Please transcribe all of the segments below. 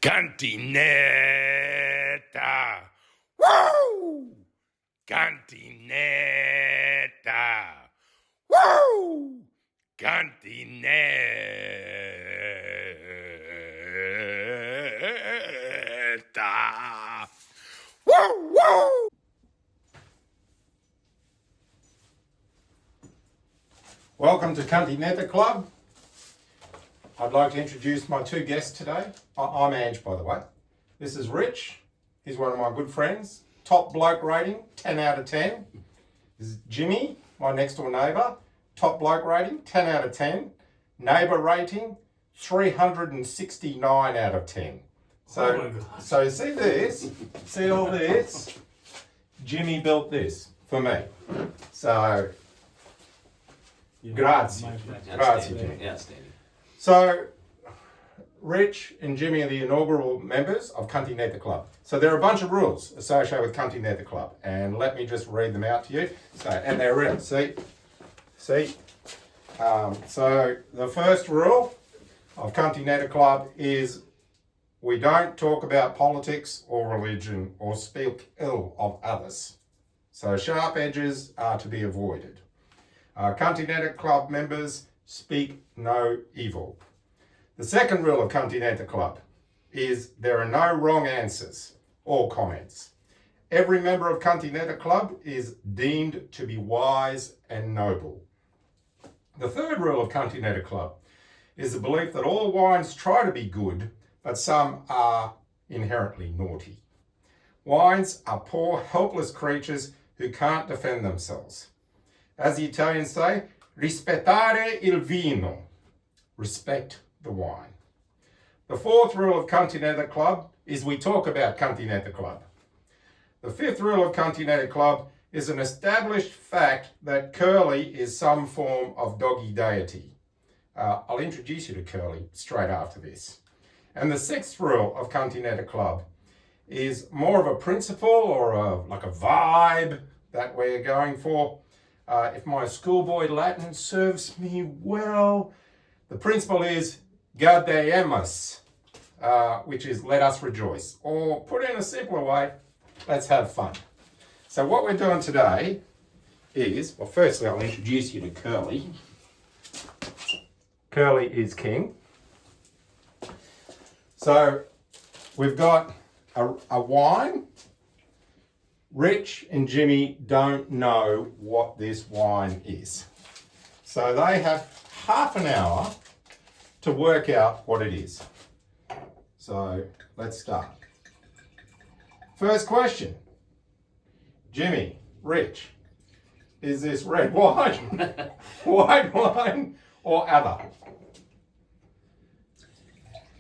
Cantinetta. Woo! Cantinetta. Woo! Cantinetta. Woo! Woo! Welcome to Cantinetta Club. I'd like to introduce my two guests today. I'm Ange, by the way. This is Rich. He's one of my good friends. Top bloke rating, 10 out of 10. This is Jimmy, my next door neighbour. Top bloke rating, 10 out of 10. Neighbour rating, 369 out of 10. So see this? See all this? Jimmy built this for me. So, grazie. Grazie, Jimmy. Outstanding. So, Rich and Jimmy are the inaugural members of Cantinetta Club. So there are a bunch of rules associated with Cantinetta Club, and let me just read them out to you. So, and they're real. See. So the first rule of Cantinetta Club is we don't talk about politics or religion or speak ill of others. So sharp edges are to be avoided. Cantinetta Club members speak no evil. The second rule of Cantinetta Club is there are no wrong answers or comments. Every member of Cantinetta Club is deemed to be wise and noble. The third rule of Cantinetta Club is the belief that all wines try to be good, but some are inherently naughty. Wines are poor, helpless creatures who can't defend themselves. As the Italians say, rispettare il vino. Respect the wine. The fourth rule of Cantinetta Club is we talk about Cantinetta Club. The fifth rule of Cantinetta Club is an established fact that Curly is some form of doggy deity. I'll introduce you to Curly straight after this. And the sixth rule of Cantinetta Club is more of a principle or like a vibe that we're going for. If my schoolboy Latin serves me well, the principle is gaudeamus, which is let us rejoice. Or put in a simpler way, let's have fun. So what we're doing today is, well, firstly I'll introduce you to Curly. Curly is king. So we've got a wine. Rich and Jimmy don't know what this wine is. So they have half an hour to work out what it is. So let's start. First question. Jimmy, Rich, is this red wine, white wine, or other?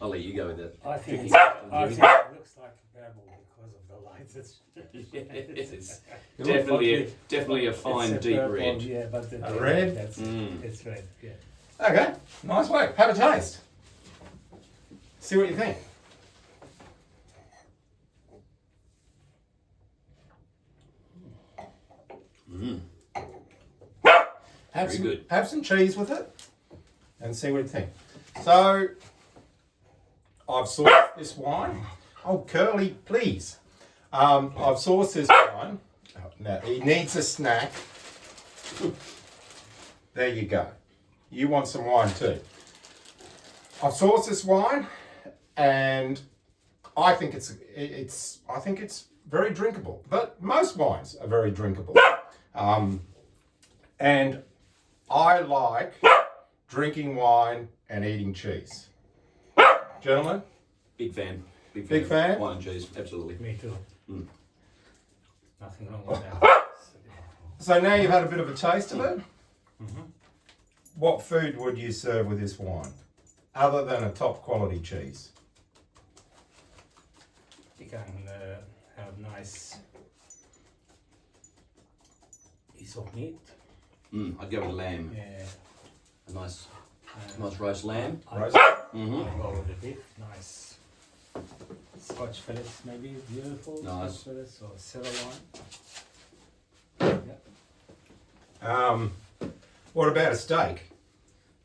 I'll let you go with it. I think it looks like a purple because of the light. It's definitely a fine deep purple, red. Yeah, but the red? It's red, yeah. Okay, nice work. Have a taste. See what you think. Very good. Have some cheese with it and see what you think. So, I've sourced this wine. Oh, Curly, please. I've sourced this wine. Oh, now, he needs a snack. There you go. You want some wine too. I've sourced this wine, and I think it's very drinkable. But most wines are very drinkable. And I like drinking wine and eating cheese. Gentlemen? Big fan. Big fan? Wine and cheese, absolutely. Me too. Nothing wrong with that. So now you've had a bit of a taste of it. Mm-hmm. What food would you serve with this wine, other than a top quality cheese? You can have nice piece of meat. I'd go with lamb. Yeah. A nice roast lamb. Roast? I'll go with the beef. Nice Scotch fillets, maybe beautiful. Nice. Scotch fillets or sirloin. What about a steak?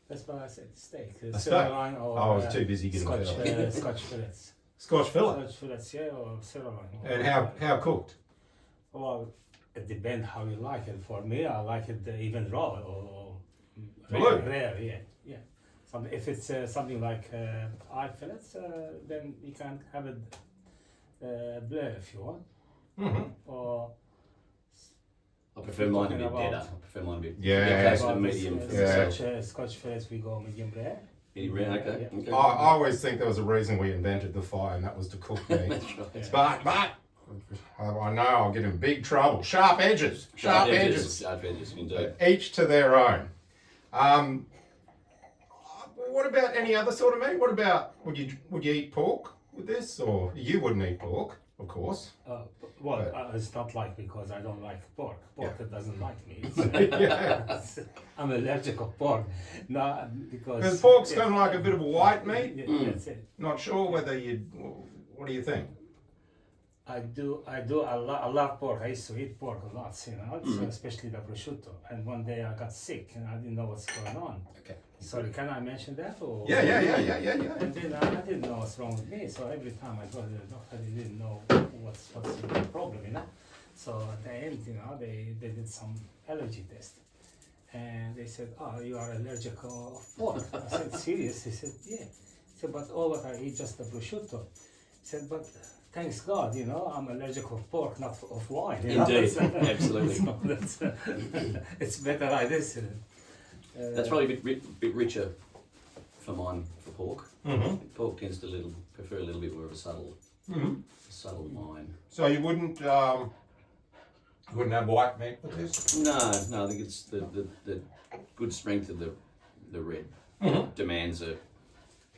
That's why I said steak. A steak? Sirloin or I was too busy getting Scotch fillets. Scotch fillets. Scotch fillet. Scotch fillets, yeah, or sirloin. And how cooked? Well, it depends how you like it. For me, I like it even raw or Blue. rare, yeah. If it's something like eye fillets, then you can have it blue if you want. Mm-hmm. Or I prefer mine to be Talking better. about- I prefer mine to be Yeah. closer to medium. Yeah. Scotch fillets, we go medium rare. Medium rare, okay. Yeah. Okay. I always think there was a reason we invented the fire, and that was to cook meat. That's right. But I know I'll get in big trouble. Sharp edges. Sharp edges. Sharp edges, indeed. Each to their own. What about any other sort of meat? What about would you eat pork with this, or you wouldn't eat pork, of course? It's not like because I don't like pork. Pork Yeah. doesn't like me. Yeah. I'm allergic of pork. No, Because because pork's kind of like a bit of a white meat. Yeah, that's it. Not sure whether you. What do you think? I do. I love pork. I used to eat pork a lot, especially the prosciutto. And one day I got sick and I didn't know what's going on. Okay. Sorry, can I mention that? Or Yeah. And then I didn't know what's wrong with me. So every time I go to the doctor, they didn't know what's the problem, So at the end, they did some allergy test. And they said, "Oh, you are allergic of pork." I said, "Serious?" He said, "Yeah." He said, "But all what I eat just the prosciutto." He said, "But thanks God, I'm allergic of pork, not of wine." Indeed, absolutely. So it's better like this. That's probably a bit richer for mine for pork. Mm-hmm. Pork tends to prefer a little bit more of a subtle wine. So you wouldn't have white meat with this? No, I think it's the good strength of the red demands a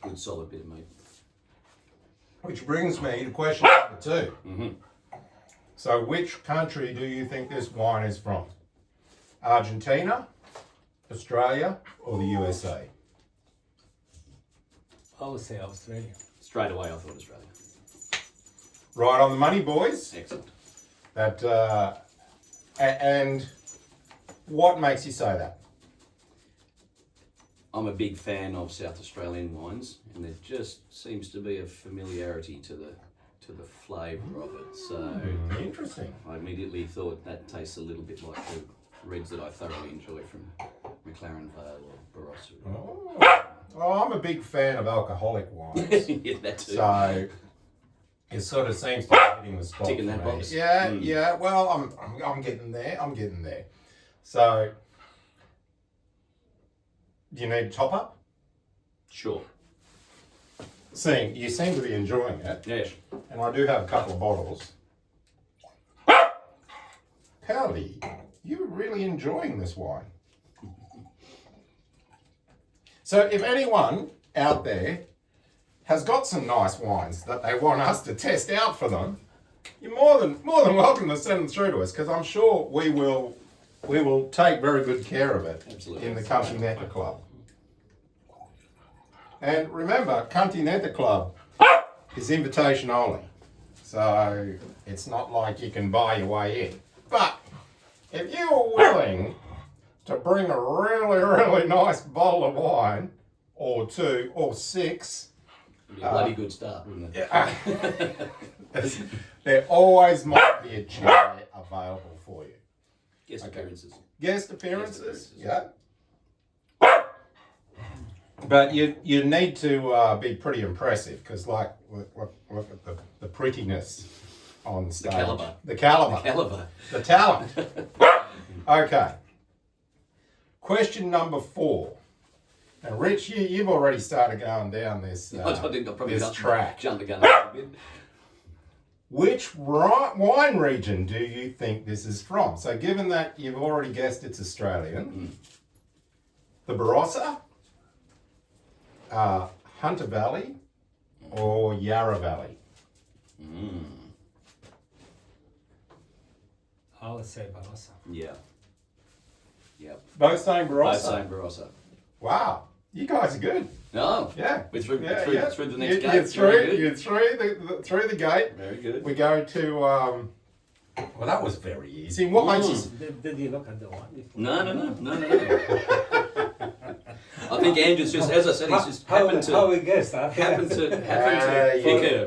good solid bit of meat. Which brings me to question number 2. Mm-hmm. So which country do you think this wine is from? Argentina, Australia, or the USA? I would say Australia. Straight away, I thought Australia. Right on the money, boys. Excellent. That and what makes you say that? I'm a big fan of South Australian wines, and there just seems to be a familiarity to the flavour of it. So Interesting. I immediately thought that tastes a little bit like the reds that I thoroughly enjoy from McLaren Vale or Barossa. Oh, I'm a big fan of alcoholic wines. Yeah, that too. So it sort of seems to be hitting the spot. Ticking for that me. box. Yeah. Well, I'm getting there. So, do you need a top up? Sure. You seem to be enjoying it, Yes. and I do have a couple of bottles. Howdy, you're really enjoying this wine. So, if anyone out there has got some nice wines that they want us to test out for them, you're more than welcome to send them through to us, because I'm sure we will take very good care of it. Absolutely. In the Cantinetta Club. And remember, Cantinetta Club is invitation only, so it's not like you can buy your way in. But if you're willing to bring a really, really nice bottle of wine, or 2, or 6, It'd be a bloody good start, wouldn't it? there always might be a chair available for you. Guest appearances. Guest appearances, yeah. But you need to be pretty impressive, because look at the prettiness on stage. calibre. The calibre. Caliber. The talent. Okay. Question number 4. Now, Rich, you've already started going down this this track. Jumped the gun a little bit. Which wine region do you think this is from? So, given that you've already guessed it's Australian, the Barossa, Hunter Valley, or Yarra Valley? I would say Barossa. Yeah. Yep. Both saying Barossa? Both saying Barossa. Wow, you guys are good. No. Yeah. We're through the next You're gate. through the gate. Very good. We go to, well, that was very easy. What makes you... Did you look at the one before? No. I think Ange is just, as I said, he's just happened How to we guessed?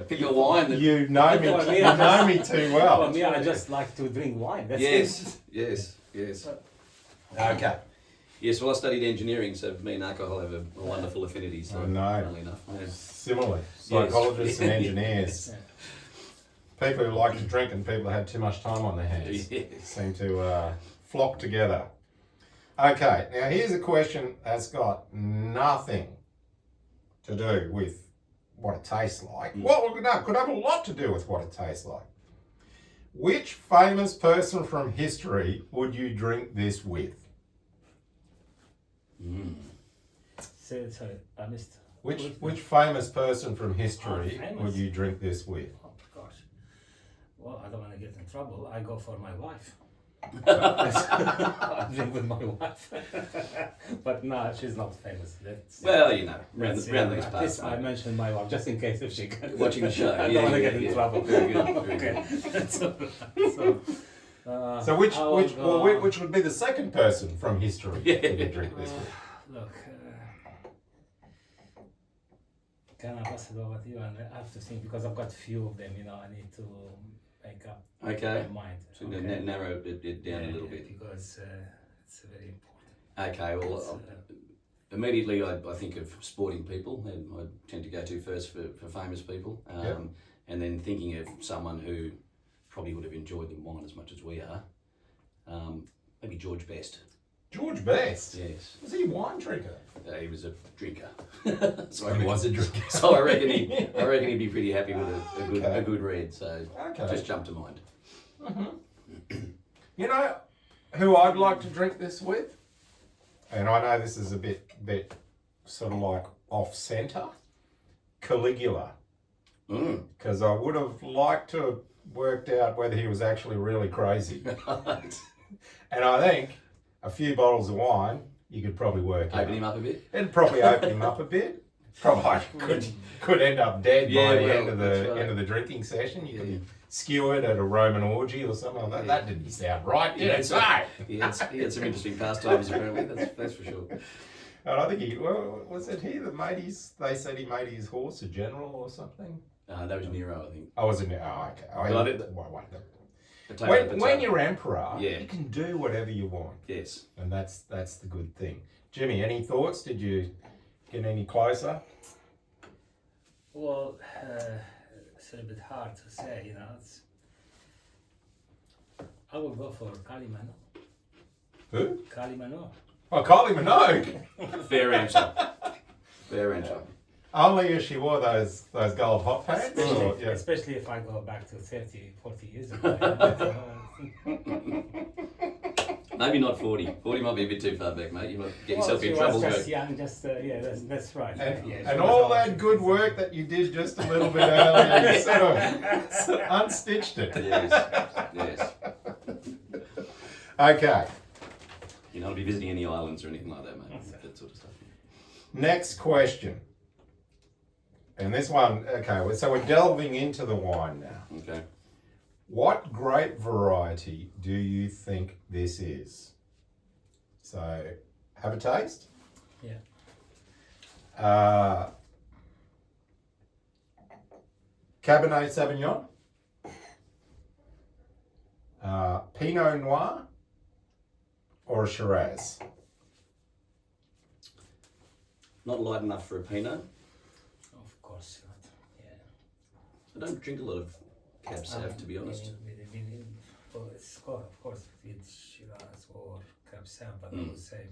pick a wine that. You know me. You know me too For well. me, I just like to drink wine. That's Yes, yes. Okay. Yes, well, I studied engineering, so me and alcohol have a wonderful affinity. So, I know. funnily enough. Yeah. Similarly, psychologists and engineers, Yeah. people who like to drink and people who had too much time on their hands Yes. seem to flock together. Okay, now here's a question that's got nothing to do with what it tastes like. Well, no, it could have a lot to do with what it tastes like. Which famous person from history would you drink this with? Sorry, I missed. Which famous person from history Oh, famous. would you drink this with? Oh gosh. Well, I don't want to get in trouble. I go for my wife. I drink with my wife. But no, she's not famous. Well, you know, round That's these at parts. least I mentioned my wife just in case if she can. Watching the show. I Yeah, don't want to yeah, get in yeah. trouble. Very good, very Okay. So which I will go- which would be the second person from history that you drink this with? Look, can I pass it over to you? And I have to think because I've got a few of them. I need to make up Okay. my mind. So narrow it down a little bit. because it's very important. Okay, well, It's, immediately I think of sporting people, and I tend to go to first for famous people. Yep. And then thinking of someone who probably would have enjoyed the wine as much as we are. Maybe George Best. George Best. Yes. Was he a wine drinker? He was a drinker. so He was a drinker. So I reckon he'd be pretty happy with a good read. So Okay. just jumped to mind. You know who I'd like to drink this with? And I know this is a bit sort of like off centre. Caligula. Because I would have liked to have worked out whether he was actually really crazy. And I think a few bottles of wine, you could probably work out. Open him up a bit. It'd probably open him up a bit. Probably could end up dead by the end of that's right. end of the drinking session. You could be skewered at a Roman orgy or something like that. That didn't sound right, did it? No. He had some interesting pastimes apparently. That's for sure. And I think was it he that made they said he made his horse a general or something? That was Nero, I think. I wasn't. Oh, okay. Well, I did- When you're emperor, Yeah. you can do whatever you want, Yes. and that's the good thing. Jimmy, any thoughts? Did you get any closer? Well, it's a little bit hard to say, I will go for Calimano. Who? Calimano. Oh, Kylie Minogue. Fair answer. Fair answer. Only if she wore those gold hot pants. Or, yeah. Especially if I go back to 30, 40 years ago. Maybe not 40. 40 might be a bit too far back, mate. You might get yourself she in was trouble. just Go. young, that's right. And, Yeah, she and was all old. that good work that you did just a little bit earlier, you sort of unstitched it. Yes. Okay, You're not be visiting any islands or anything like that, mate. That sort of stuff. next question. And this one, okay, so we're delving into the wine now. Okay. What grape variety do you think this is? So, have a taste. Yeah. Cabernet Sauvignon, Pinot Noir, or a Shiraz? Not light enough for a Pinot. Of course not. Yeah. I don't drink a lot of Cab Sav, to be honest. Well, it's of course with Shiraz or Cab Sav, but I would say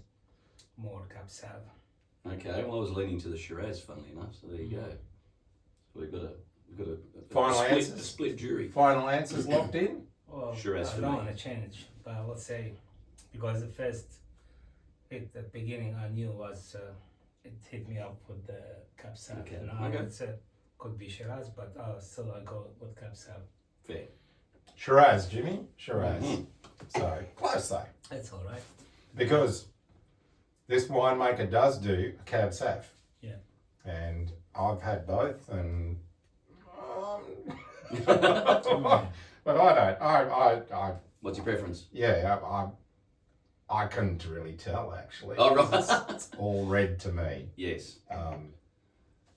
more Cab Sav. Okay, well I was leaning to the Shiraz, funnily enough, so there you go. So we've got a Final answers? a split jury. Final answers locked in? Well, Shiraz I for don't me. want to change, but I would say because the first hit at the beginning I knew was it hit me up with the Cab Sav. Okay. And I Okay. would say could be Shiraz, but still I go with Cab Sav. Fair. Shiraz, Jimmy. Shiraz. Mhm. So, close though. That's all right. Because this winemaker does do a Cab Sav. Yeah. And I've had both, and but I don't. I What's your preference? yeah. I couldn't really tell actually. Oh, right. It's all red to me. Yes. Um,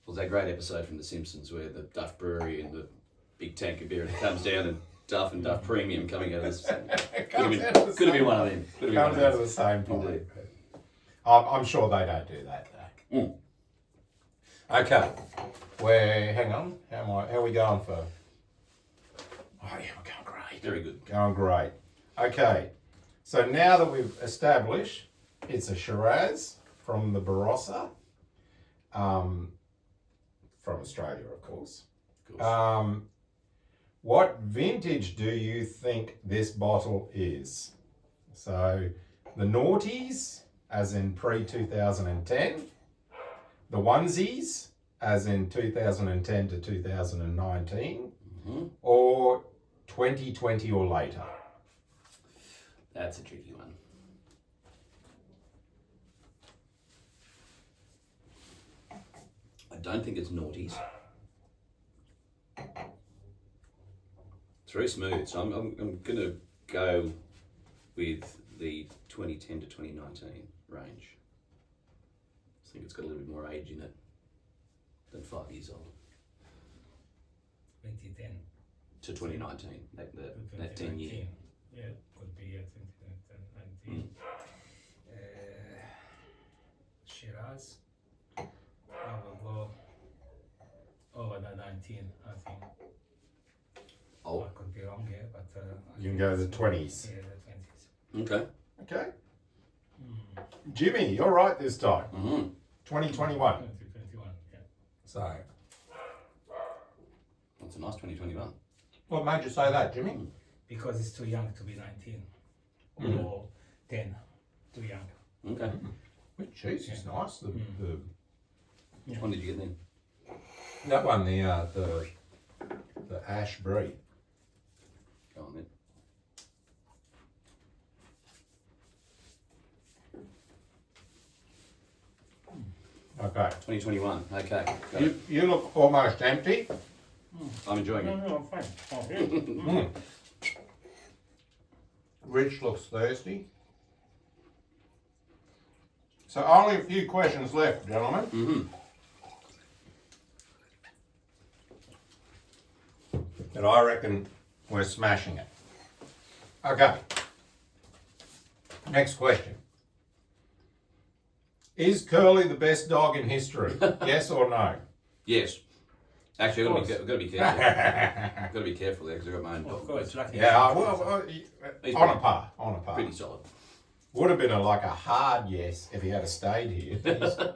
Was that great episode from The Simpsons where the Duff Brewery and the big tank of beer comes down and Duff and Duff Premium coming out of this. Could have been one of them. comes out of the same pipe. Indeed. I'm sure they don't do that though. Mm. Okay. Hang on. How are we going for? Oh yeah, we're going great. Very good. Going great. Okay. So now that we've established it's a Shiraz from the Barossa, from Australia, of course. Of course. What vintage do you think this bottle is? So the noughties, as in pre-2010, the onesies, as in 2010 to 2019, or 2020 or later? That's a tricky one. I don't think it's noughties. It's very smooth, so I'm going to go with the 2010 to 2019 range. I think it's got a little bit more age in it than 5 years old. 2010 To 2019, that 10 year. Yeah, could be 2019. Shiraz. I will go over the 19, I think. Oh, I could be wrong here, but You can go the 20s. Yeah, the 20s. okay. Okay. Jimmy, you're right this time. 2021. 2021, yeah. So, That's a nice 2021. what made you say that, Jimmy? Because it's too young to be 19 or 10, too young. Okay. Which cheese is nice. Which one did you get then? That one, the ash brie. Go on then. Okay. 2021. Okay. Got You, it. you look almost empty. I'm enjoying No, it. no, I'm fine. Oh, yeah. Rich looks thirsty. So only a few questions left, gentlemen. And I reckon we're smashing it. Okay. Next question. Is Curly the best dog in history? Yes or no? Yes. Actually, I've got to be careful. I've got to be careful there because I've got my own Of dog. course, lucky. Yeah, He's on a par. Pretty solid. Would have been like a hard yes if he had stayed here.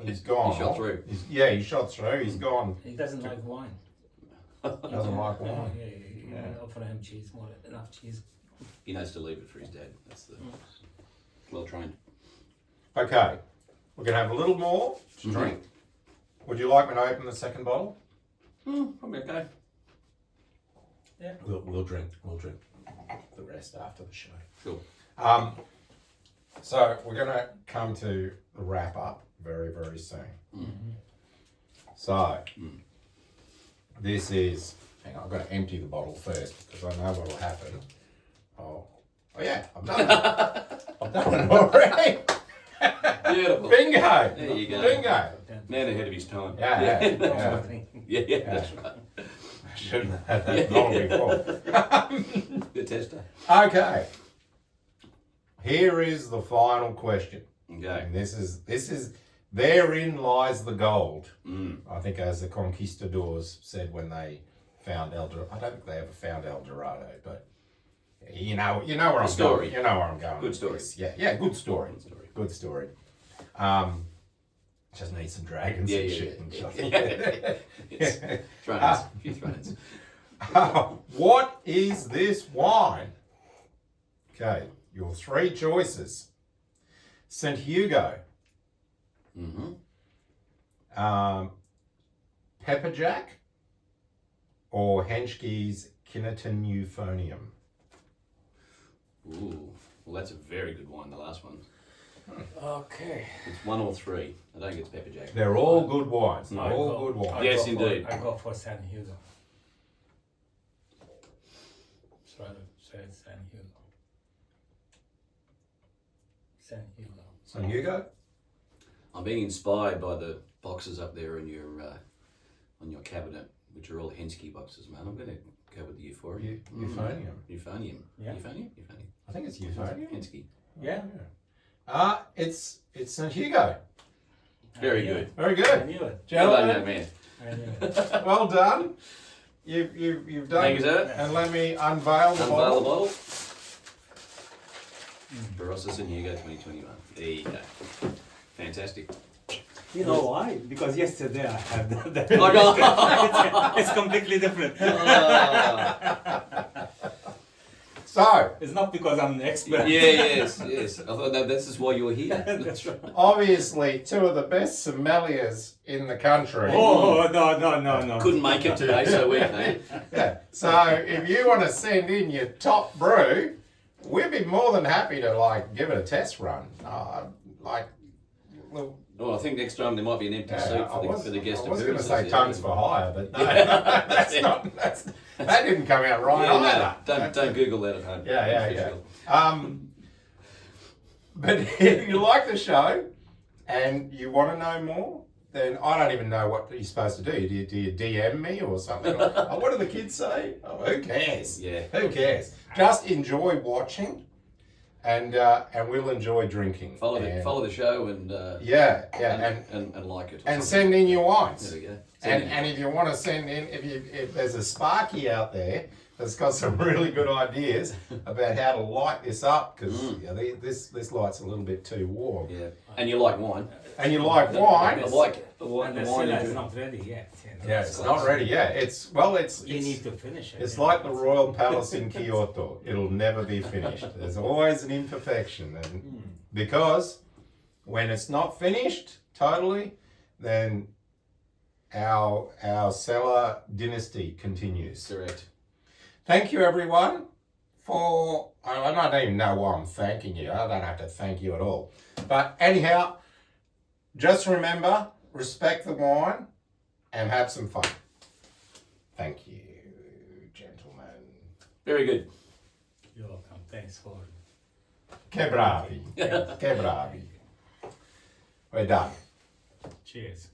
He's gone. He shot through. He shot through. He's gone. He doesn't like wine. Doesn't like wine. Yeah. Offer him cheese, more enough cheese. He knows to leave it for his dad. That's the well trained. Okay, we're gonna have a little more to drink. Would you like me to open the second bottle? Probably okay. Yeah. We'll drink the rest after the show. Cool. So we're gonna come to the wrap up very, very soon. So this is. Hang on, I've got to empty the bottle first because I know what'll happen. Oh yeah, I've done it. I've done it already. Beautiful. Bingo. There you go. Bingo. Man ahead of his time. Yeah. Yeah, that's right. I shouldn't have had that bottle before. The tester. Okay. Here is the final question. Okay. And this is therein lies the gold. I think as the conquistadors said when they found El Dorado. I don't think they ever found El Dorado, but you know where I'm going. You know where I'm going. Good story. Good story. Good story. Just need some dragons and shit. Yes. Thrones. A few thrones. What is this wine? Okay, your three choices. St. Hugo. Pepper Jack. Or Henschke's Kinnerton Euphonium. Ooh. Well, that's a very good one, the last one. Okay. It's one or three. I don't think it's Pepper Jack. They're all good wines. No. All good wines. Yes, indeed. I go for San Hugo. So San Hugo. San Hugo. I'm being inspired by the boxes up there on your cabinet, which are all Henschke boxes, man. I'm going to go with the Euphoria. Euphonium. Euphonium. Yeah. Euphonium? I think it's Euphonium. Henschke. Yeah. It's San Hugo. Very good. Very I good. knew it. Well done, Gentlemen, young man. I knew it. well done. You've done Thank you, sir. And let me unveil the Unveil the bottle. bottle. Barossa San Hugo 2021. There you go. Fantastic. You know why? Because yesterday I had that. Oh, no. It's completely different. So, It's not because I'm an expert. Yes. I thought this is why you're here. That's right. obviously, two of the best sommeliers in the country. Oh, no. Couldn't make it today, so we came. Yeah. So, if you want to send in your top brew, we'd be more than happy to give it a test run. Oh, I think next time there might be an empty seat for the guest I was going to appearances. say Yeah. tongues for hire, but no, that didn't come out right Yeah, either. no, don't Google that at home. Yeah. But if you like the show and you want to know more, then I don't even know what you're supposed to do. Do you DM me or something? Oh, what do the kids say? Oh, who cares? Yeah. Who cares? Just enjoy watching, and we'll enjoy drinking. Follow the show and and like it. and send in your wines. There we go. And if you want to send in, if there's a Sparky out there that's got some really good ideas about how to light this up, because this light's a little bit too warm. Yeah. And you like wine. And you like wine. I like the And the wine. cellar is not ready yet. Yeah, it's not ready yet. You need to finish it. It's like the Royal Palace in Kyoto. It'll never be finished. There's always an imperfection, and because when it's not finished totally, then our cellar dynasty continues. Correct. Thank you, everyone, for... I don't even know why I'm thanking you. I don't have to thank you at all. But anyhow, just remember, respect the wine and have some fun. Thank you, gentlemen. Very good. You're welcome. Thanks for... Che bravi. Che bravi. We're done. Cheers.